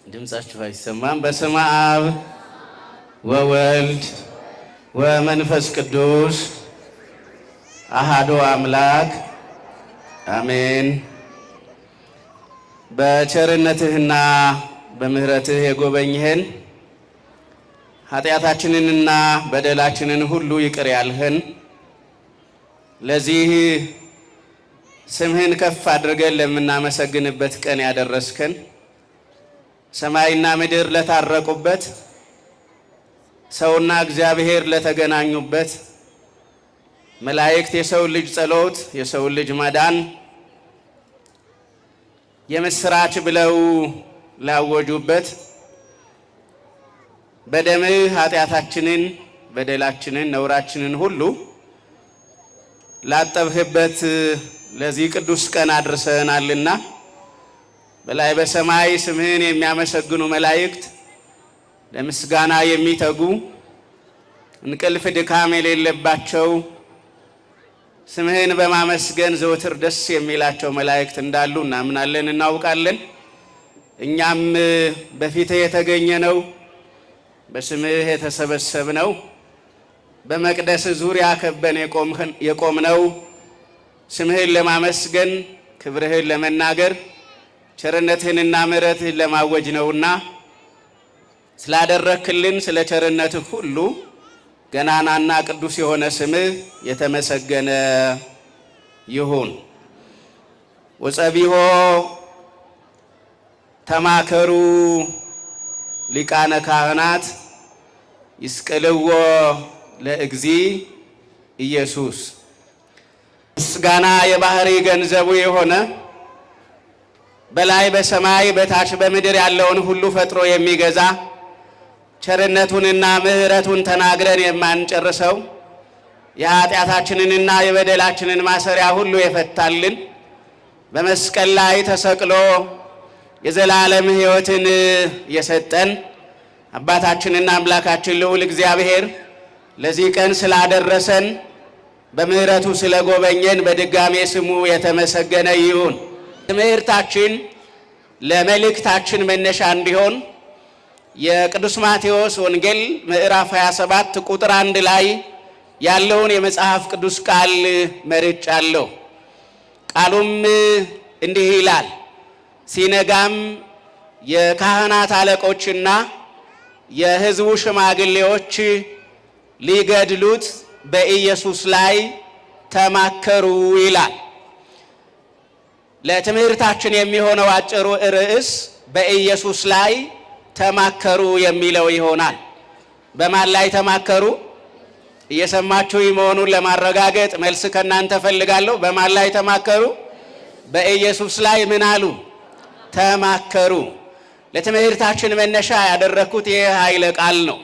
ድምጻችሁ አይሰማም። በስመ አብ ወወልድ ወመንፈስ ቅዱስ አሐዱ አምላክ አሜን። በቸርነትህና በምህረትህ የጎበኝህን ኃጢአታችንንና በደላችንን ሁሉ ይቅር ያልህን ለዚህ ስምህን ከፍ አድርገን ለምናመሰግንበት ቀን ያደረስከን ሰማይና ምድር ለታረቁበት ሰውና እግዚአብሔር ለተገናኙበት መላእክት የሰው ልጅ ጸሎት የሰው ልጅ ማዳን የምስራች ብለው ላወጁበት በደምህ ኃጢአታችንን በደላችንን ነውራችንን ሁሉ ላጠብህበት ለዚህ ቅዱስ ቀን አድርሰናልና በላይ በሰማይ ስምህን የሚያመሰግኑ መላእክት ለምስጋና የሚተጉ እንቅልፍ ድካም የሌለባቸው ስምህን በማመስገን ዘወትር ደስ የሚላቸው መላእክት እንዳሉ እናምናለን እናውቃለን። እኛም በፊትህ የተገኘነው በስምህ የተሰበሰብነው በመቅደስ ዙሪያ ከበን የቆምነው ስምህን ለማመስገን ክብርህን ለመናገር ቸርነትህንና ምሕረትህን ለማወጅ ነውና ስላደረክልን ስለ ቸርነትህ ሁሉ ገናናና ቅዱስ የሆነ ስምህ የተመሰገነ ይሁን። ወጸቢሖ ተማከሩ ሊቃነ ካህናት ይስቅልዎ ለእግዚ ኢየሱስ። ምስጋና የባህሪ ገንዘቡ የሆነ በላይ በሰማይ በታች በምድር ያለውን ሁሉ ፈጥሮ የሚገዛ ቸርነቱንና ምሕረቱን ተናግረን የማንጨርሰው የኃጢአታችንንና የበደላችንን ማሰሪያ ሁሉ የፈታልን በመስቀል ላይ ተሰቅሎ የዘላለም ሕይወትን የሰጠን አባታችንና አምላካችን ልዑል እግዚአብሔር ለዚህ ቀን ስላደረሰን በምሕረቱ ስለጎበኘን በድጋሜ ስሙ የተመሰገነ ይሁን። ትምህርታችን ለመልእክታችን መነሻ እንዲሆን የቅዱስ ማቴዎስ ወንጌል ምዕራፍ 27 ቁጥር 1 ላይ ያለውን የመጽሐፍ ቅዱስ ቃል መርጫለሁ። ቃሉም እንዲህ ይላል። ሲነጋም የካህናት አለቆችና የሕዝቡ ሽማግሌዎች ሊገድሉት በኢየሱስ ላይ ተማከሩ ይላል። ለትምህርታችን የሚሆነው አጭሩ ርዕስ በኢየሱስ ላይ ተማከሩ የሚለው ይሆናል። በማን ላይ ተማከሩ? እየሰማችሁ መሆኑን ለማረጋገጥ መልስ ከእናንተ ፈልጋለሁ። በማን ላይ ተማከሩ? በኢየሱስ ላይ ምን አሉ? ተማከሩ። ለትምህርታችን መነሻ ያደረኩት ይህ ኃይለ ቃል ነው።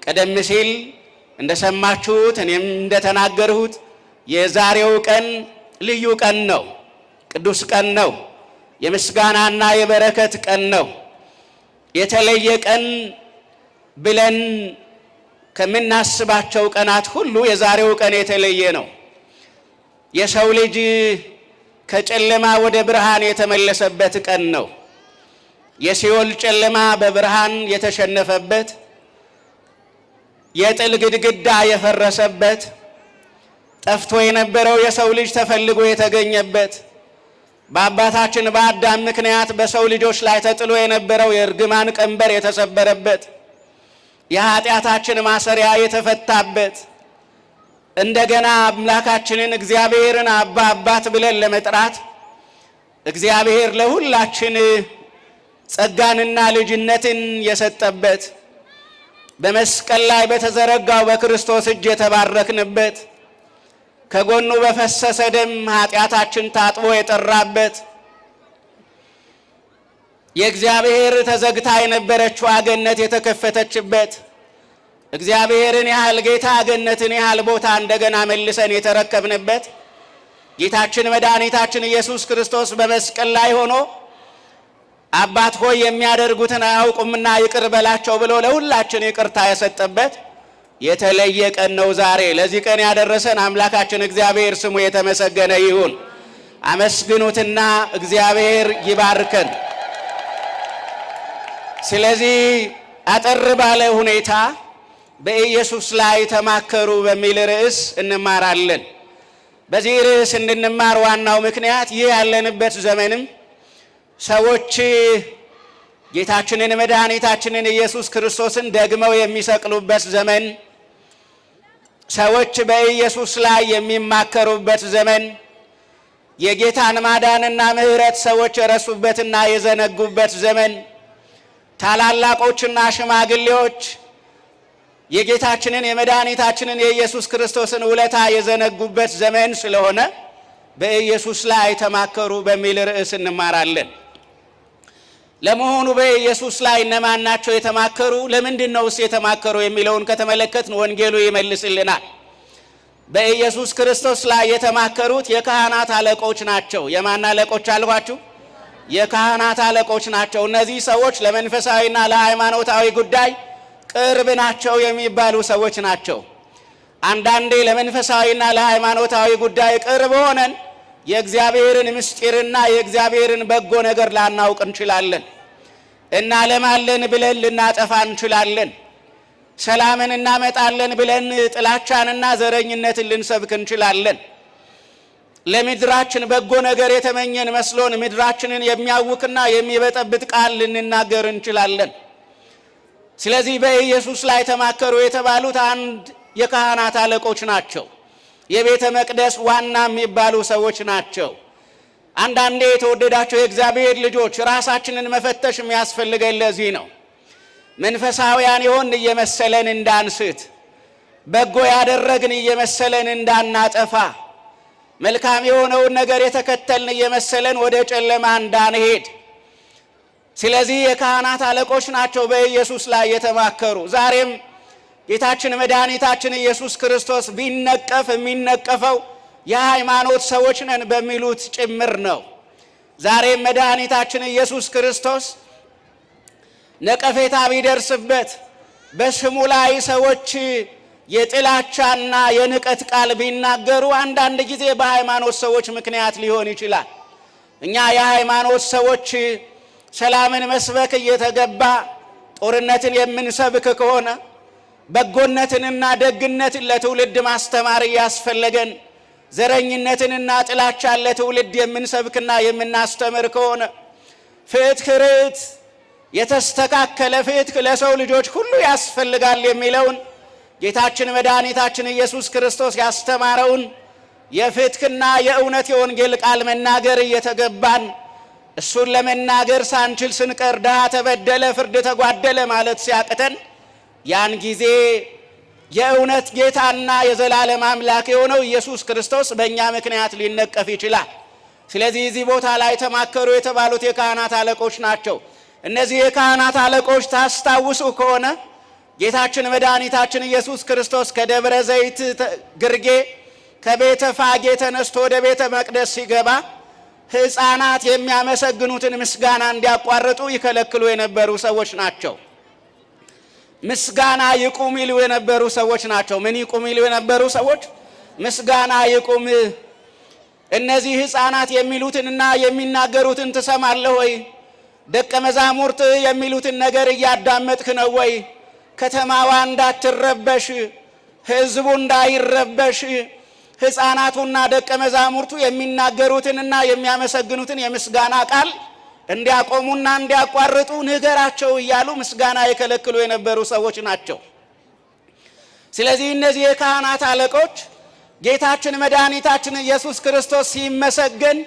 ቀደም ሲል እንደሰማችሁት እኔም እንደተናገርሁት የዛሬው ቀን ልዩ ቀን ነው። ቅዱስ ቀን ነው። የምስጋናና የበረከት ቀን ነው። የተለየ ቀን ብለን ከምናስባቸው ቀናት ሁሉ የዛሬው ቀን የተለየ ነው። የሰው ልጅ ከጨለማ ወደ ብርሃን የተመለሰበት ቀን ነው። የሲኦል ጨለማ በብርሃን የተሸነፈበት፣ የጥል ግድግዳ የፈረሰበት፣ ጠፍቶ የነበረው የሰው ልጅ ተፈልጎ የተገኘበት፣ በአባታችን በአዳም ምክንያት በሰው ልጆች ላይ ተጥሎ የነበረው የእርግማን ቀንበር የተሰበረበት፣ የኃጢአታችን ማሰሪያ የተፈታበት፣ እንደገና አምላካችንን እግዚአብሔርን አባ አባት ብለን ለመጥራት እግዚአብሔር ለሁላችን ጸጋንና ልጅነትን የሰጠበት፣ በመስቀል ላይ በተዘረጋው በክርስቶስ እጅ የተባረክንበት፣ ከጎኑ በፈሰሰ ደም ኃጢአታችን ታጥቦ የጠራበት፣ የእግዚአብሔር ተዘግታ የነበረችው ገነት የተከፈተችበት፣ እግዚአብሔርን ያህል ጌታ ገነትን ያህል ቦታ እንደገና መልሰን የተረከብንበት፣ ጌታችን መድኃኒታችን ኢየሱስ ክርስቶስ በመስቀል ላይ ሆኖ አባት ሆይ የሚያደርጉትን አያውቁምና ይቅር በላቸው ብሎ ለሁላችን ይቅርታ የሰጠበት የተለየ ቀን ነው ዛሬ። ለዚህ ቀን ያደረሰን አምላካችን እግዚአብሔር ስሙ የተመሰገነ ይሁን። አመስግኑትና እግዚአብሔር ይባርከን። ስለዚህ አጠር ባለ ሁኔታ በኢየሱስ ላይ ተማከሩ በሚል ርዕስ እንማራለን። በዚህ ርዕስ እንድንማር ዋናው ምክንያት ይህ ያለንበት ዘመንም ሰዎች ጌታችንን መድኃኒታችንን ኢየሱስ ክርስቶስን ደግመው የሚሰቅሉበት ዘመን፣ ሰዎች በኢየሱስ ላይ የሚማከሩበት ዘመን፣ የጌታን ማዳንና ምሕረት ሰዎች የረሱበትና የዘነጉበት ዘመን፣ ታላላቆችና ሽማግሌዎች የጌታችንን የመድኃኒታችንን የኢየሱስ ክርስቶስን ውለታ የዘነጉበት ዘመን ስለሆነ በኢየሱስ ላይ ተማከሩ በሚል ርዕስ እንማራለን። ለመሆኑ በኢየሱስ ላይ እነማን ናቸው የተማከሩ? ለምንድን ነውስ የተማከሩ የሚለውን ከተመለከትን ወንጌሉ ይመልስልናል። በኢየሱስ ክርስቶስ ላይ የተማከሩት የካህናት አለቆች ናቸው። የማን አለቆች አልኳችሁ? የካህናት አለቆች ናቸው። እነዚህ ሰዎች ለመንፈሳዊና ለሃይማኖታዊ ጉዳይ ቅርብ ናቸው የሚባሉ ሰዎች ናቸው። አንዳንዴ ለመንፈሳዊና ለሃይማኖታዊ ጉዳይ ቅርብ ሆነን የእግዚአብሔርን ምስጢርና የእግዚአብሔርን በጎ ነገር ላናውቅ እንችላለን። እናለማለን ብለን ልናጠፋ እንችላለን። ሰላምን እናመጣለን ብለን ጥላቻንና ዘረኝነትን ልንሰብክ እንችላለን። ለምድራችን በጎ ነገር የተመኘን መስሎን ምድራችንን የሚያውክና የሚበጠብጥ ቃል ልንናገር እንችላለን። ስለዚህ በኢየሱስ ላይ ተማከሩ የተባሉት አንድ የካህናት አለቆች ናቸው። የቤተ መቅደስ ዋና የሚባሉ ሰዎች ናቸው። አንዳንዴ የተወደዳቸው የእግዚአብሔር ልጆች ራሳችንን መፈተሽ የሚያስፈልገን ለዚህ ነው። መንፈሳውያን የሆን እየመሰለን እንዳንስት፣ በጎ ያደረግን እየመሰለን እንዳናጠፋ፣ መልካም የሆነውን ነገር የተከተልን እየመሰለን ወደ ጨለማ እንዳንሄድ። ስለዚህ የካህናት አለቆች ናቸው በኢየሱስ ላይ የተማከሩ። ዛሬም ጌታችን መድኃኒታችን ኢየሱስ ክርስቶስ ቢነቀፍ የሚነቀፈው የሃይማኖት ሰዎች ነን በሚሉት ጭምር ነው። ዛሬም መድኃኒታችን ኢየሱስ ክርስቶስ ነቀፌታ ቢደርስበት በስሙ ላይ ሰዎች የጥላቻና የንቀት ቃል ቢናገሩ አንዳንድ ጊዜ በሃይማኖት ሰዎች ምክንያት ሊሆን ይችላል። እኛ የሃይማኖት ሰዎች ሰላምን መስበክ እየተገባ ጦርነትን የምንሰብክ ከሆነ በጎነትንና ደግነትን ለትውልድ ማስተማር እያስፈለገን ዘረኝነትንና ጥላቻን ለትውልድ የምንሰብክና የምናስተምር ከሆነ ፍትሕ ርት የተስተካከለ ፍትሕ ለሰው ልጆች ሁሉ ያስፈልጋል የሚለውን ጌታችን መድኃኒታችን ኢየሱስ ክርስቶስ ያስተማረውን የፍትሕና የእውነት የወንጌል ቃል መናገር እየተገባን እሱን ለመናገር ሳንችል ስንቀር ድሃ ተበደለ፣ ፍርድ ተጓደለ ማለት ሲያቅተን ያን ጊዜ የእውነት ጌታና የዘላለም አምላክ የሆነው ኢየሱስ ክርስቶስ በእኛ ምክንያት ሊነቀፍ ይችላል። ስለዚህ እዚህ ቦታ ላይ ተማከሩ የተባሉት የካህናት አለቆች ናቸው። እነዚህ የካህናት አለቆች ታስታውሱ ከሆነ ጌታችን መድኃኒታችን ኢየሱስ ክርስቶስ ከደብረ ዘይት ግርጌ ከቤተ ፋጌ ተነስቶ ወደ ቤተ መቅደስ ሲገባ ሕፃናት የሚያመሰግኑትን ምስጋና እንዲያቋርጡ ይከለክሉ የነበሩ ሰዎች ናቸው። ምስጋና ይቁም ይሉ የነበሩ ሰዎች ናቸው። ምን ይቁም ይሉ የነበሩ ሰዎች? ምስጋና ይቁም። እነዚህ ሕፃናት የሚሉትንና የሚናገሩትን ትሰማለህ ወይ? ደቀ መዛሙርት የሚሉትን ነገር እያዳመጥክ ነው ወይ? ከተማዋ እንዳትረበሽ፣ ሕዝቡ እንዳይረበሽ ሕፃናቱና ደቀ መዛሙርቱ የሚናገሩትንና የሚያመሰግኑትን የምስጋና ቃል እንዲያቆሙና እንዲያቋርጡ ንገራቸው እያሉ ምስጋና የከለክሉ የነበሩ ሰዎች ናቸው። ስለዚህ እነዚህ የካህናት አለቆች ጌታችን መድኃኒታችን ኢየሱስ ክርስቶስ ሲመሰገን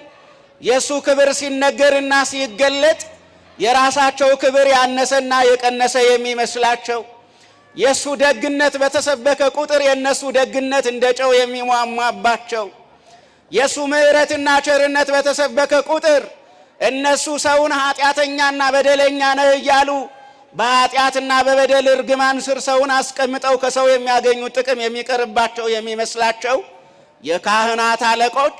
የእሱ ክብር ሲነገርና ሲገለጥ የራሳቸው ክብር ያነሰና የቀነሰ የሚመስላቸው፣ የእሱ ደግነት በተሰበከ ቁጥር የእነሱ ደግነት እንደ ጨው የሚሟሟባቸው፣ የእሱ ምሕረትና ቸርነት በተሰበከ ቁጥር እነሱ ሰውን ኃጢአተኛና በደለኛ ነህ እያሉ በኃጢአትና በበደል እርግማን ስር ሰውን አስቀምጠው ከሰው የሚያገኙት ጥቅም የሚቀርባቸው የሚመስላቸው የካህናት አለቆች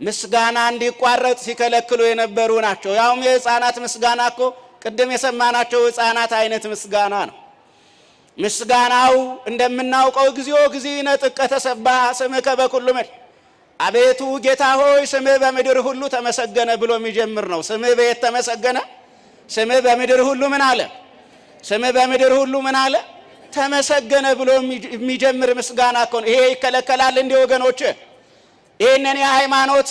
ምስጋና እንዲቋረጥ ሲከለክሉ የነበሩ ናቸው። ያውም የሕፃናት ምስጋና እኮ ቅድም የሰማናቸው ሕፃናት አይነት ምስጋና ነው። ምስጋናው እንደምናውቀው እግዚኦ እግዚእነ ጥቀ ተሰብሐ ስምከ በኩሉ ምድር፣ አቤቱ ጌታ ሆይ ስምህ በምድር ሁሉ ተመሰገነ ብሎ የሚጀምር ነው። ስምህ በየት ተመሰገነ? ስምህ በምድር ሁሉ ምን አለ? ስምህ በምድር ሁሉ ምን አለ ተመሰገነ ብሎ የሚጀምር ምስጋና እኮ ነው። ይሄ ይከለከላል እንዴ ወገኖች? ይሄንን የሃይማኖት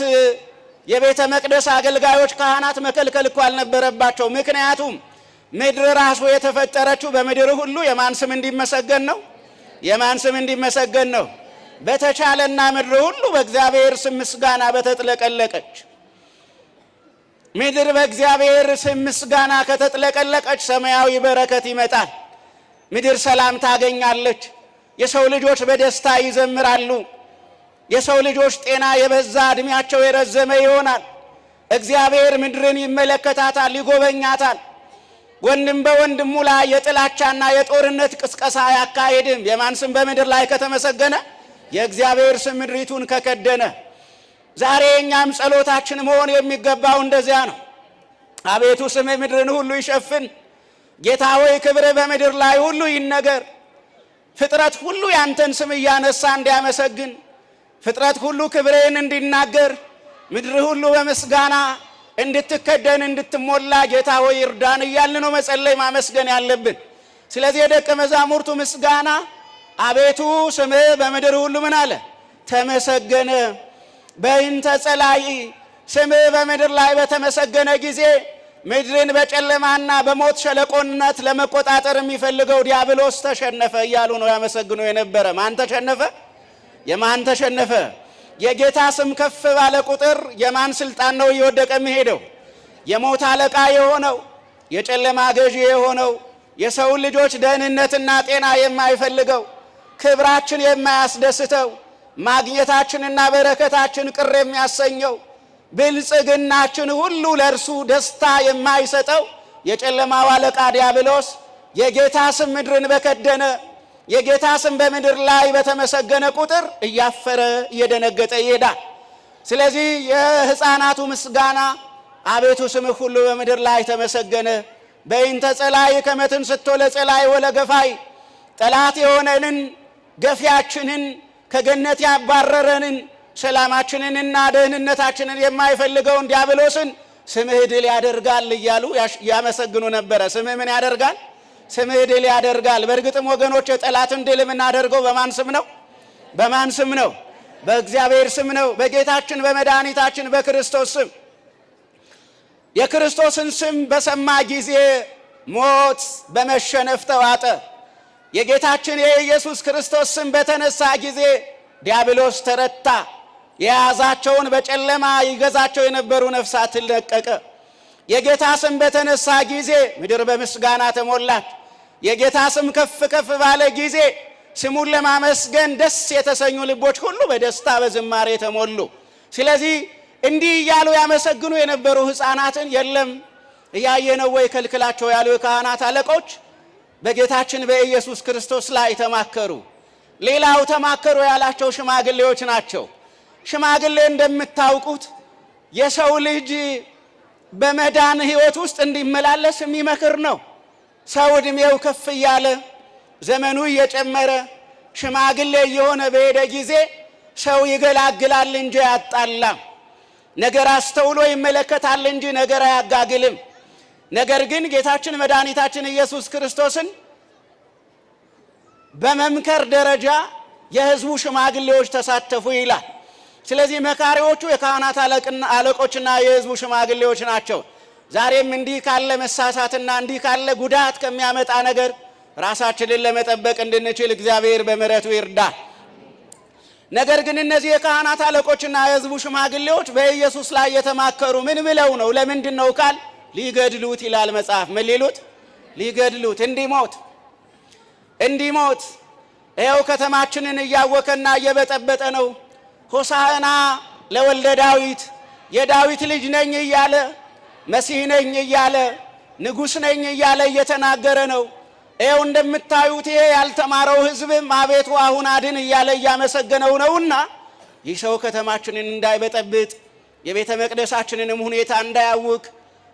የቤተ መቅደስ አገልጋዮች ካህናት መከልከል እኮ አልነበረባቸው። ምክንያቱም ምድር ራሱ የተፈጠረችው በምድር ሁሉ የማን ስም እንዲመሰገን ነው? የማን ስም እንዲመሰገን ነው? በተቻለና ምድር ሁሉ በእግዚአብሔር ስም ምስጋና በተጥለቀለቀች ምድር በእግዚአብሔር ስም ምስጋና ከተጥለቀለቀች ሰማያዊ በረከት ይመጣል። ምድር ሰላም ታገኛለች። የሰው ልጆች በደስታ ይዘምራሉ። የሰው ልጆች ጤና የበዛ እድሜያቸው የረዘመ ይሆናል። እግዚአብሔር ምድርን ይመለከታታል፣ ይጎበኛታል። ወንድም በወንድሙ ላይ የጥላቻና የጦርነት ቅስቀሳ አያካሄድም። የማን ስም በምድር ላይ ከተመሰገነ? የእግዚአብሔር ስም ምድሪቱን ከከደነ። ዛሬ እኛም ጸሎታችን መሆን የሚገባው እንደዚያ ነው። አቤቱ ስምህ ምድርን ሁሉ ይሸፍን። ጌታ ሆይ ክብርህ በምድር ላይ ሁሉ ይነገር። ፍጥረት ሁሉ ያንተን ስም እያነሳ እንዲያመሰግን፣ ፍጥረት ሁሉ ክብርህን እንዲናገር፣ ምድር ሁሉ በምስጋና እንድትከደን እንድትሞላ ጌታ ሆይ እርዳን እያልን ነው መጸለይ ማመስገን ያለብን። ስለዚህ የደቀ መዛሙርቱ ምስጋና አቤቱ ስምህ በምድር ሁሉ ምን አለ ተመሰገነ። በእንተ ጸላኢ ስምህ በምድር ላይ በተመሰገነ ጊዜ ምድርን በጨለማና በሞት ሸለቆነት ለመቆጣጠር የሚፈልገው ዲያብሎስ ተሸነፈ እያሉ ነው ያመሰግኑ የነበረ። ማን ተሸነፈ? የማን ተሸነፈ? የጌታ ስም ከፍ ባለ ቁጥር የማን ስልጣን ነው እየወደቀ የሚሄደው? የሞት አለቃ የሆነው የጨለማ ገዢ የሆነው የሰው ልጆች ደህንነትና ጤና የማይፈልገው ክብራችን የማያስደስተው ማግኘታችንና በረከታችን ቅር የሚያሰኘው ብልጽግናችን ሁሉ ለእርሱ ደስታ የማይሰጠው የጨለማው አለቃ ዲያብሎስ የጌታ ስም ምድርን በከደነ የጌታ ስም በምድር ላይ በተመሰገነ ቁጥር እያፈረ እየደነገጠ ይሄዳል። ስለዚህ የሕፃናቱ ምስጋና አቤቱ ስምህ ሁሉ በምድር ላይ ተመሰገነ። በእንተ ጸላኢ ከመ ትንሥቶ ለጸላኢ ወለገፋይ ጠላት የሆነንን ገፊያችንን ከገነት ያባረረንን ሰላማችንንና ደህንነታችንን የማይፈልገውን ዲያብሎስን ስምህ ድል ያደርጋል እያሉ ያመሰግኑ ነበረ። ስምህ ምን ያደርጋል? ስምህ ድል ያደርጋል። በእርግጥም ወገኖች ጠላትን ድል የምናደርገው በማን ስም ነው? በማን ስም ነው? በእግዚአብሔር ስም ነው። በጌታችን በመድኃኒታችን በክርስቶስ ስም። የክርስቶስን ስም በሰማ ጊዜ ሞት በመሸነፍ ተዋጠ። የጌታችን የኢየሱስ ክርስቶስ ስም በተነሳ ጊዜ ዲያብሎስ ተረታ። የያዛቸውን በጨለማ ይገዛቸው የነበሩ ነፍሳትን ለቀቀ። የጌታ ስም በተነሳ ጊዜ ምድር በምስጋና ተሞላች። የጌታ ስም ከፍ ከፍ ባለ ጊዜ ስሙን ለማመስገን ደስ የተሰኙ ልቦች ሁሉ በደስታ በዝማሬ ተሞሉ። ስለዚህ እንዲህ እያሉ ያመሰግኑ የነበሩ ሕፃናትን የለም እያየነው ወይ ከልክላቸው ያሉ የካህናት አለቆች በጌታችን በኢየሱስ ክርስቶስ ላይ ተማከሩ። ሌላው ተማከሩ ያላቸው ሽማግሌዎች ናቸው። ሽማግሌ እንደምታውቁት የሰው ልጅ በመዳን ሕይወት ውስጥ እንዲመላለስ የሚመክር ነው። ሰው ዕድሜው ከፍ እያለ ዘመኑ እየጨመረ ሽማግሌ እየሆነ በሄደ ጊዜ ሰው ይገላግላል እንጂ አያጣላም። ነገር አስተውሎ ይመለከታል እንጂ ነገር አያጋግልም። ነገር ግን ጌታችን መድኃኒታችን ኢየሱስ ክርስቶስን በመምከር ደረጃ የሕዝቡ ሽማግሌዎች ተሳተፉ ይላል። ስለዚህ መካሪዎቹ የካህናት አለቆችና የሕዝቡ ሽማግሌዎች ናቸው። ዛሬም እንዲህ ካለ መሳሳትና እንዲህ ካለ ጉዳት ከሚያመጣ ነገር ራሳችንን ለመጠበቅ እንድንችል እግዚአብሔር በምሕረቱ ይርዳል። ነገር ግን እነዚህ የካህናት አለቆችና የሕዝቡ ሽማግሌዎች በኢየሱስ ላይ የተማከሩ ምን ብለው ነው? ለምንድን ነው ካል ሊገድሉት ይላል መጽሐፍ። ምን ሊሉት? ሊገድሉት፣ እንዲሞት። ይኸው ከተማችንን እያወከና እየበጠበጠ ነው። ሆሳዕና ለወልደ ዳዊት፣ የዳዊት ልጅ ነኝ እያለ መሲህ ነኝ እያለ ንጉሥ ነኝ እያለ እየተናገረ ነው። ይኸው እንደምታዩት ይሄ ያልተማረው ሕዝብም አቤቱ አሁን አድን እያለ እያመሰገነው ነውና ይህ ሰው ከተማችንን እንዳይበጠብጥ የቤተ መቅደሳችንንም ሁኔታ እንዳያውክ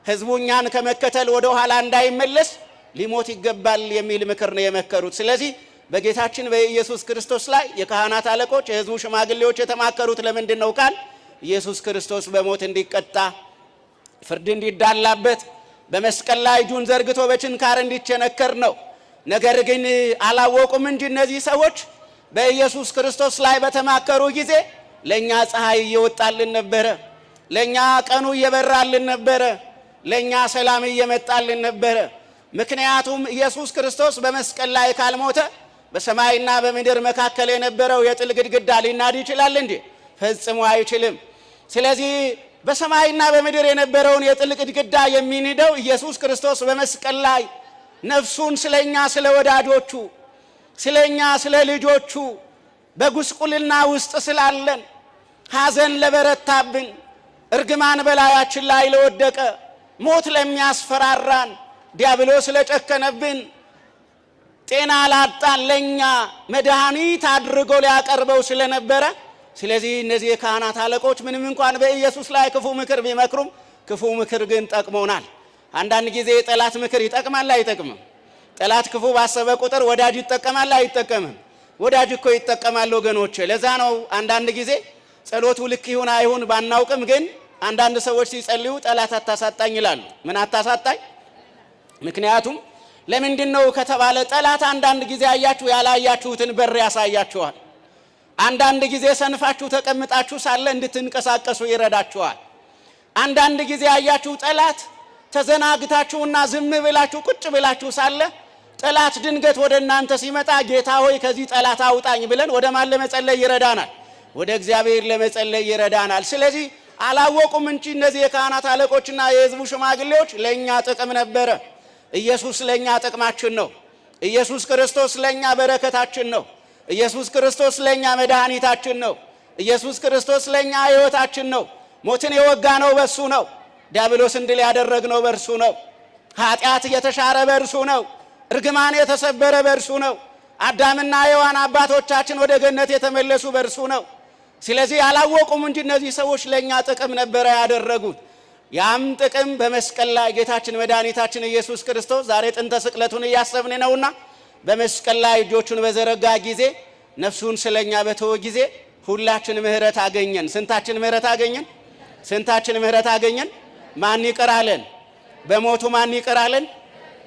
ሕዝቡ እኛን ከመከተል ወደ ኋላ እንዳይመለስ ሊሞት ይገባል የሚል ምክር ነው የመከሩት። ስለዚህ በጌታችን በኢየሱስ ክርስቶስ ላይ የካህናት አለቆች የሕዝቡ ሽማግሌዎች የተማከሩት ለምንድን ነው ካል ኢየሱስ ክርስቶስ በሞት እንዲቀጣ ፍርድ እንዲዳላበት በመስቀል ላይ እጁን ዘርግቶ በችንካር እንዲቸነከር ነው። ነገር ግን አላወቁም እንጂ እነዚህ ሰዎች በኢየሱስ ክርስቶስ ላይ በተማከሩ ጊዜ ለኛ ፀሐይ እየወጣልን ነበረ፣ ለኛ ቀኑ እየበራልን ነበረ፣ ለኛ ሰላም እየመጣልን ነበረ። ምክንያቱም ኢየሱስ ክርስቶስ በመስቀል ላይ ካልሞተ በሰማይና በምድር መካከል የነበረው የጥል ግድግዳ ሊናድ ይችላል እንዴ? ፈጽሞ አይችልም። ስለዚህ በሰማይና በምድር የነበረውን የጥል ግድግዳ የሚንደው ኢየሱስ ክርስቶስ በመስቀል ላይ ነፍሱን ስለኛ ስለ ወዳጆቹ ስለኛ ስለ ልጆቹ በጉስቁልና ውስጥ ስላለን ሐዘን ለበረታብን እርግማን በላያችን ላይ ለወደቀ ሞት ለሚያስፈራራን ዲያብሎስ ለጨከነብን ጤና ላጣን ለኛ መድኃኒት አድርጎ ሊያቀርበው ስለነበረ ስለዚህ እነዚህ የካህናት አለቆች ምንም እንኳን በኢየሱስ ላይ ክፉ ምክር ቢመክሩም ክፉ ምክር ግን ጠቅሞናል። አንዳንድ ጊዜ የጠላት ምክር ይጠቅማል አይጠቅምም? ጠላት ክፉ ባሰበ ቁጥር ወዳጅ ይጠቀማል አይጠቀምም? ወዳጅ እኮ ይጠቀማል ወገኖች። ለዛ ነው አንዳንድ ጊዜ ጸሎቱ ልክ ይሁን አይሁን ባናውቅም ግን አንዳንድ ሰዎች ሲጸልዩ ጠላት አታሳጣኝ ይላሉ። ምን አታሳጣኝ? ምክንያቱም ለምንድን ነው ከተባለ ጠላት አንዳንድ ጊዜ አያችሁ ያላያችሁትን በር ያሳያችኋል። አንዳንድ ጊዜ ሰንፋችሁ ተቀምጣችሁ ሳለ እንድትንቀሳቀሱ ይረዳችኋል። አንዳንድ ጊዜ አያችሁ ጠላት ተዘናግታችሁና ዝም ብላችሁ ቁጭ ብላችሁ ሳለ ጠላት ድንገት ወደ እናንተ ሲመጣ ጌታ ሆይ ከዚህ ጠላት አውጣኝ ብለን ወደ ማን ለመጸለይ ይረዳናል? ወደ እግዚአብሔር ለመጸለይ ይረዳናል። ስለዚህ አላወቁም እንጂ እነዚህ የካህናት አለቆችና የሕዝቡ ሽማግሌዎች ለኛ ጥቅም ነበረ። ኢየሱስ ለኛ ጥቅማችን ነው። ኢየሱስ ክርስቶስ ለኛ በረከታችን ነው። ኢየሱስ ክርስቶስ ለኛ መድኃኒታችን ነው። ኢየሱስ ክርስቶስ ለኛ ሕይወታችን ነው። ሞትን የወጋነው በእርሱ ነው። ዲያብሎስን ድል ያደረግነው በእርሱ ነው። ኃጢአት የተሻረ በእርሱ ነው። እርግማን የተሰበረ በእርሱ ነው። አዳምና ሔዋን አባቶቻችን ወደ ገነት የተመለሱ በእርሱ ነው። ስለዚህ አላወቁም እንጂ እነዚህ ሰዎች ለኛ ጥቅም ነበረ ያደረጉት። ያም ጥቅም በመስቀል ላይ ጌታችን መድኃኒታችን ኢየሱስ ክርስቶስ ዛሬ ጥንተ ስቅለቱን እያሰብን ነውና በመስቀል ላይ እጆቹን በዘረጋ ጊዜ ነፍሱን ስለኛ በተወ ጊዜ ሁላችን ምህረት አገኘን። ስንታችን ምህረት አገኘን? ስንታችን ምህረት አገኘን? ማን ይቅር አለን? በሞቱ ማን ይቅር አለን?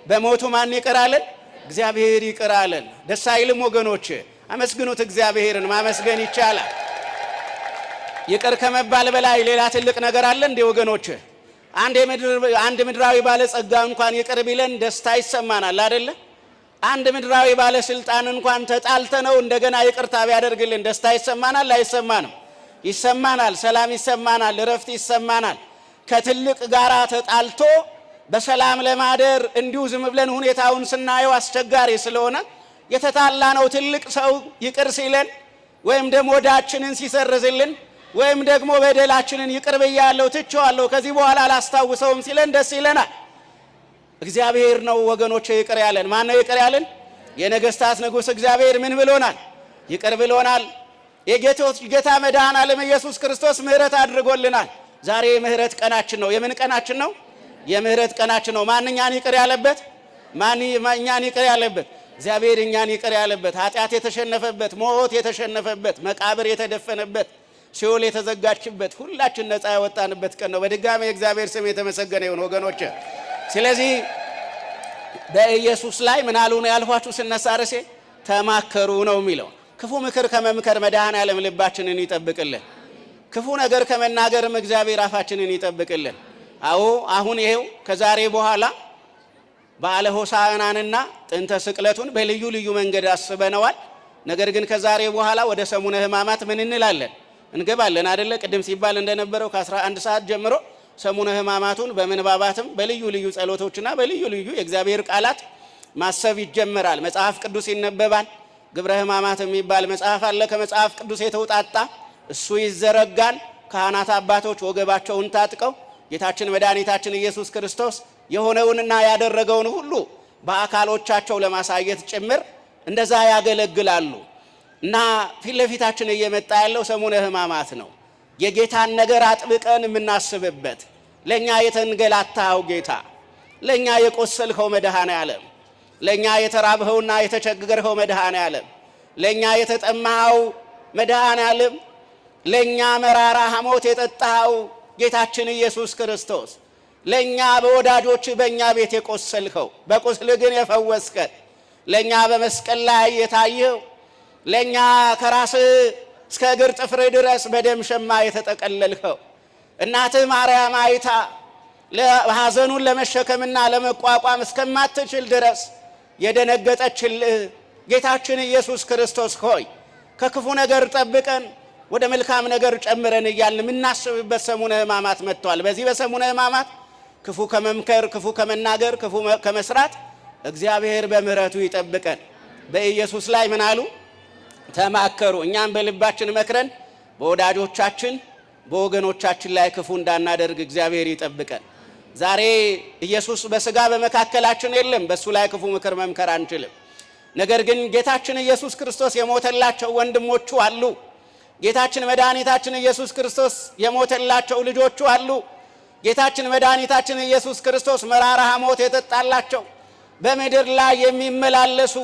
በሞቱ ማን ይቅር አለን? እግዚአብሔር ይቅር አለን። ደስ አይልም ወገኖች? አመስግኑት እግዚአብሔርን። ማመስገን ይቻላል። ይቅር ከመባል በላይ ሌላ ትልቅ ነገር አለ እንዴ ወገኖች? አንድ ምድራዊ ባለጸጋ እንኳን ይቅር ቢለን ደስታ ይሰማናል አይደለ? አንድ ምድራዊ ባለስልጣን እንኳን ተጣልተነው እንደገና ይቅርታ ቢያደርግልን ደስታ ይሰማናል አይሰማንም? ይሰማናል። ሰላም ይሰማናል። እረፍት ይሰማናል። ከትልቅ ጋራ ተጣልቶ በሰላም ለማደር እንዲሁ ዝም ብለን ሁኔታውን ስናየው አስቸጋሪ ስለሆነ የተጣላ ነው ትልቅ ሰው ይቅር ሲለን ወይም ደግሞ ወዳችንን ሲሰርዝልን ወይም ደግሞ በደላችንን ይቅር ብያለሁ ትቼዋለሁ ከዚህ በኋላ አላስታውሰውም ሲለን ደስ ይለናል። እግዚአብሔር ነው ወገኖች ይቅር ያለን። ማን ነው ይቅር ያለን? የነገስታት ንጉሥ እግዚአብሔር ምን ብሎናል? ይቅር ብሎናል። የጌቶች ጌታ መድኃኔዓለም ኢየሱስ ክርስቶስ ምህረት አድርጎልናል። ዛሬ የምህረት ቀናችን ነው። የምን ቀናችን ነው? የምህረት ቀናችን ነው። ማን እኛን ይቅር ያለበት? ማን እኛን ይቅር ያለበት? እግዚአብሔር እኛን ይቅር ያለበት፣ ኃጢአት የተሸነፈበት፣ ሞት የተሸነፈበት፣ መቃብር የተደፈነበት፣ ሲኦል የተዘጋችበት፣ ሁላችን ነፃ ያወጣንበት ቀን ነው። በድጋሚ የእግዚአብሔር ስም የተመሰገነ ይሁን ወገኖች። ስለዚህ በኢየሱስ ላይ ምን አሉ ነው ያልኋችሁ ስነሳ ርዕሴ ተማከሩ ነው የሚለው። ክፉ ምክር ከመምከር መድኃኔዓለም ልባችንን ይጠብቅልን። ክፉ ነገር ከመናገርም እግዚአብሔር አፋችንን ይጠብቅልን። አዎ አሁን ይሄው ከዛሬ በኋላ በዓለ ሆሳዕናንና ጥንተ ስቅለቱን በልዩ ልዩ መንገድ አስበነዋል። ነገር ግን ከዛሬ በኋላ ወደ ሰሙነ ሕማማት ምን እንላለን? እንገባለን አይደለ? ቅድም ሲባል እንደነበረው ከ11 ሰዓት ጀምሮ ሰሙነ ሕማማቱን በምንባባትም በልዩ ልዩ ጸሎቶችና በልዩ ልዩ የእግዚአብሔር ቃላት ማሰብ ይጀመራል። መጽሐፍ ቅዱስ ይነበባል። ግብረ ሕማማት የሚባል መጽሐፍ አለ ከመጽሐፍ ቅዱስ የተውጣጣ እሱ ይዘረጋል። ካህናት አባቶች ወገባቸውን ታጥቀው ጌታችን መድኃኒታችን ኢየሱስ ክርስቶስ የሆነውንና ያደረገውን ሁሉ በአካሎቻቸው ለማሳየት ጭምር እንደዛ ያገለግላሉ። እና ፊት ለፊታችን እየመጣ ያለው ሰሙነ ሕማማት ነው። የጌታን ነገር አጥብቀን የምናስብበት፣ ለኛ የተንገላታው ጌታ፣ ለኛ የቆሰልከው መድኃኔዓለም፣ ለኛ የተራብኸውና የተቸገርኸው መድኃኔዓለም፣ ለኛ የተጠማኸው መድኃኔዓለም፣ ለኛ መራራ ሐሞት የጠጣኸው ጌታችን ኢየሱስ ክርስቶስ ለኛ በወዳጆች በእኛ ቤት የቆሰልከው በቁስል ግን የፈወስከን ለኛ በመስቀል ላይ የታየው ለኛ ከራስ እስከ እግር ጥፍር ድረስ በደም ሸማ የተጠቀለልከው እናትህ ማርያም አይታ ለሐዘኑን ለመሸከምና ለመቋቋም እስከማትችል ድረስ የደነገጠችልህ ጌታችን ኢየሱስ ክርስቶስ ሆይ ከክፉ ነገር ጠብቀን ወደ መልካም ነገር ጨምረን እያልን የምናስብበት ሰሙነ ሕማማት መጥቷል። በዚህ በሰሙነ ሕማማት ክፉ ከመምከር፣ ክፉ ከመናገር፣ ክፉ ከመስራት እግዚአብሔር በምሕረቱ ይጠብቀን። በኢየሱስ ላይ ምን አሉ? ተማከሩ። እኛም በልባችን መክረን በወዳጆቻችን በወገኖቻችን ላይ ክፉ እንዳናደርግ እግዚአብሔር ይጠብቀን። ዛሬ ኢየሱስ በሥጋ በመካከላችን የለም። በሱ ላይ ክፉ ምክር መምከር አንችልም። ነገር ግን ጌታችን ኢየሱስ ክርስቶስ የሞተላቸው ወንድሞቹ አሉ። ጌታችን መድኃኒታችን ኢየሱስ ክርስቶስ የሞተላቸው ልጆቹ አሉ። ጌታችን መድኃኒታችን ኢየሱስ ክርስቶስ መራራ ሞት የጠጣላቸው በምድር ላይ የሚመላለሱ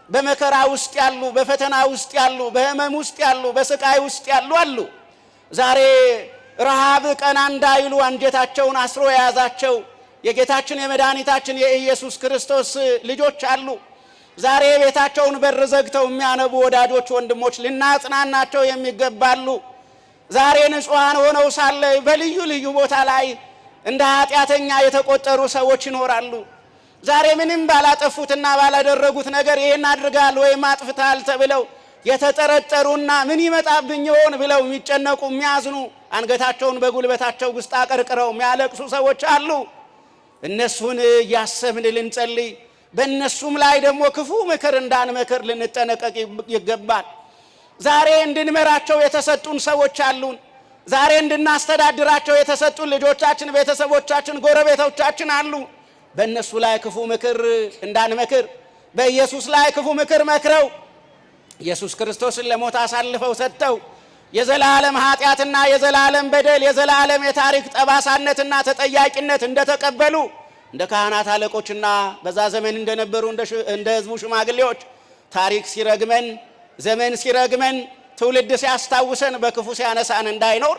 በመከራ ውስጥ ያሉ፣ በፈተና ውስጥ ያሉ፣ በሕመም ውስጥ ያሉ፣ በስቃይ ውስጥ ያሉ አሉ። ዛሬ ረሃብ ቀና እንዳይሉ አንጀታቸውን አስሮ የያዛቸው የጌታችን የመድኃኒታችን የኢየሱስ ክርስቶስ ልጆች አሉ። ዛሬ ቤታቸውን በር ዘግተው የሚያነቡ ወዳጆች ወንድሞች ልናጽናናቸው የሚገባሉ። ዛሬ ንጹሐን ሆነው ሳለ በልዩ ልዩ ቦታ ላይ እንደ ኃጢአተኛ የተቆጠሩ ሰዎች ይኖራሉ። ዛሬ ምንም ባላጠፉትና ባላደረጉት ነገር ይሄን አድርጋል ወይም አጥፍታል ተብለው የተጠረጠሩና ምን ይመጣብኝ ይሆን ብለው የሚጨነቁ የሚያዝኑ አንገታቸውን በጉልበታቸው ውስጥ አቀርቅረው የሚያለቅሱ ሰዎች አሉ። እነሱን እያሰብን ልንጸልይ፣ በእነሱም ላይ ደግሞ ክፉ ምክር እንዳንመክር ልንጠነቀቅ ይገባል። ዛሬ እንድንመራቸው የተሰጡን ሰዎች አሉን። ዛሬ እንድናስተዳድራቸው የተሰጡን ልጆቻችን፣ ቤተሰቦቻችን፣ ጎረቤቶቻችን አሉ። በእነሱ ላይ ክፉ ምክር እንዳንመክር በኢየሱስ ላይ ክፉ ምክር መክረው ኢየሱስ ክርስቶስን ለሞት አሳልፈው ሰጥተው የዘላለም ኃጢአትና የዘላለም በደል የዘላለም የታሪክ ጠባሳነትና ተጠያቂነት እንደተቀበሉ እንደ ካህናት አለቆችና በዛ ዘመን እንደነበሩ እንደ ሕዝቡ ሽማግሌዎች ታሪክ ሲረግመን ዘመን ሲረግመን ትውልድ ሲያስታውሰን በክፉ ሲያነሳን እንዳይኖር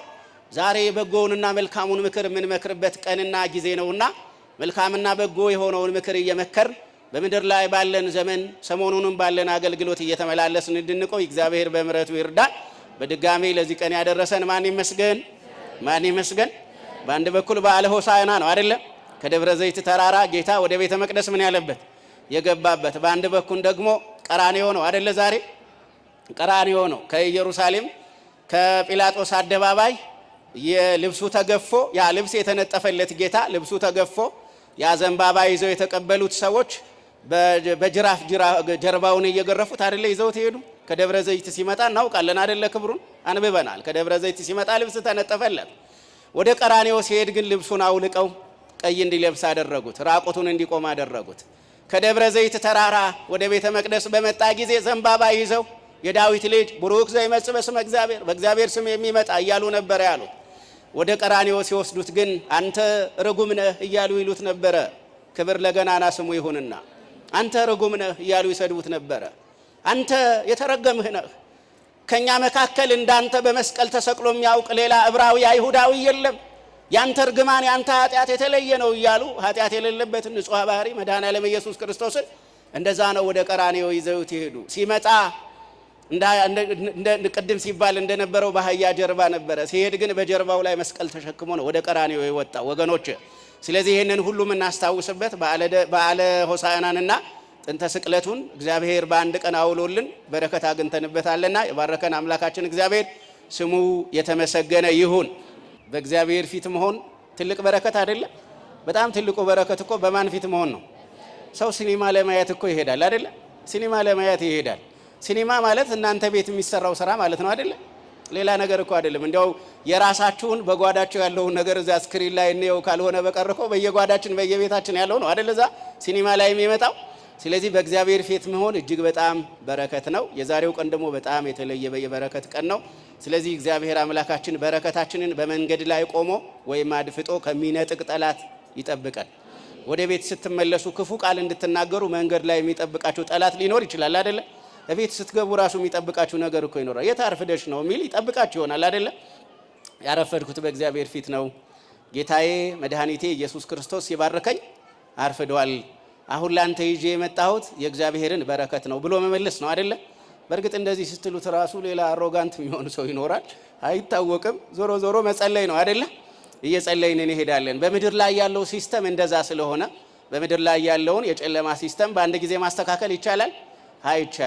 ዛሬ በጎውንና መልካሙን ምክር የምንመክርበት ቀንና ጊዜ ነውና መልካምና በጎ የሆነውን ምክር እየመከር በምድር ላይ ባለን ዘመን ሰሞኑንም ባለን አገልግሎት እየተመላለስን እንድንቆይ እግዚአብሔር በምሕረቱ ይርዳን። በድጋሚ ለዚህ ቀን ያደረሰን ማን ይመስገን? ማን ይመስገን? በአንድ በኩል በዓለ ሆሳዕና ነው አይደለም? ከደብረ ዘይት ተራራ ጌታ ወደ ቤተ መቅደስ ምን ያለበት የገባበት። በአንድ በኩል ደግሞ ቀራንዮ ነው አይደለ? ዛሬ ቀራንዮ ነው። ከኢየሩሳሌም ከጲላጦስ አደባባይ የልብሱ ተገፎ ያ ልብስ የተነጠፈለት ጌታ ልብሱ ተገፎ ያ ዘንባባ ይዘው የተቀበሉት ሰዎች በጅራፍ ጀርባውን እየገረፉት አይደለ ይዘውት ሄዱ። ከደብረ ዘይት ሲመጣ እናውቃለን አይደለ? ክብሩን አንብበናል። ከደብረ ዘይት ሲመጣ ልብስ ተነጠፈለት። ወደ ቀራንዮ ሲሄድ ግን ልብሱን አውልቀው ቀይ እንዲለብስ አደረጉት፣ ራቁቱን እንዲቆም አደረጉት። ከደብረ ዘይት ተራራ ወደ ቤተ መቅደስ በመጣ ጊዜ ዘንባባ ይዘው የዳዊት ልጅ ቡሩክ ዘይመጽእ በስመ እግዚአብሔር በእግዚአብሔር ስም የሚመጣ እያሉ ነበር ያሉት። ወደ ቀራንዮ ሲወስዱት ግን አንተ ርጉም ነህ እያሉ ይሉት ነበረ። ክብር ለገናና ስሙ ይሁንና አንተ ርጉም ነህ እያሉ ይሰድቡት ነበረ። አንተ የተረገምህ ነህ፣ ከኛ መካከል እንዳንተ በመስቀል ተሰቅሎ የሚያውቅ ሌላ ዕብራዊ አይሁዳዊ የለም፣ ያንተ እርግማን ያንተ ኃጢአት የተለየ ነው እያሉ ኃጢአት የሌለበትን ንጹሕ ባህሪ መድኃኔዓለም ኢየሱስ ክርስቶስን እንደዛ ነው ወደ ቀራንዮ ይዘውት ይሄዱ። ሲመጣ ቅድም ሲባል እንደነበረው በአህያ ጀርባ ነበረ። ሲሄድ ግን በጀርባው ላይ መስቀል ተሸክሞ ነው ወደ ቀራንዮ የወጣው ወገኖች። ስለዚህ ይህንን ሁሉ የምናስታውስበት በዓለ ሆሳዕናንና ጥንተ ስቅለቱን እግዚአብሔር በአንድ ቀን አውሎልን በረከት አግኝተንበታልና የባረከን አምላካችን እግዚአብሔር ስሙ የተመሰገነ ይሁን። በእግዚአብሔር ፊት መሆን ትልቅ በረከት አይደለም? በጣም ትልቁ በረከት እኮ በማን ፊት መሆን ነው? ሰው ሲኒማ ለማየት እኮ ይሄዳል አይደለ? ሲኒማ ለማየት ይሄዳል። ሲኒማ ማለት እናንተ ቤት የሚሰራው ስራ ማለት ነው አይደለ? ሌላ ነገር እኮ አይደለም። እንዲያው የራሳችሁን በጓዳችሁ ያለውን ነገር እዛ ስክሪን ላይ እንየው ካልሆነ በቀር እኮ በየጓዳችን በየቤታችን ያለው ነው አይደለ? እዛ ሲኒማ ላይ የሚመጣው። ስለዚህ በእግዚአብሔር ፊት መሆን እጅግ በጣም በረከት ነው። የዛሬው ቀን ደግሞ በጣም የተለየ የበረከት ቀን ነው። ስለዚህ እግዚአብሔር አምላካችን በረከታችንን በመንገድ ላይ ቆሞ ወይም አድፍጦ ከሚነጥቅ ጠላት ይጠብቀን። ወደ ቤት ስትመለሱ ክፉ ቃል እንድትናገሩ መንገድ ላይ የሚጠብቃችሁ ጠላት ሊኖር ይችላል አይደለ? ቤት ስትገቡ ራሱ የሚጠብቃችሁ ነገር እኮ ይኖራል። የት አርፍደሽ ነው የሚል ይጠብቃችሁ ይሆናል አይደለ? ያረፈድኩት በእግዚአብሔር ፊት ነው፣ ጌታዬ መድኃኒቴ ኢየሱስ ክርስቶስ ሲባርከኝ አርፍዷል። አሁን ላንተ ይዤ የመጣሁት የእግዚአብሔርን በረከት ነው ብሎ መመለስ ነው አይደለ? በእርግጥ እንደዚህ ስትሉት ራሱ ሌላ አሮጋንት የሚሆን ሰው ይኖራል፣ አይታወቅም። ዞሮ ዞሮ መጸለይ ነው አይደለ? እየጸለይን እንሄዳለን። በምድር ላይ ያለው ሲስተም እንደዛ ስለሆነ በምድር ላይ ያለውን የጨለማ ሲስተም በአንድ ጊዜ ማስተካከል ይቻላል አይቻልም።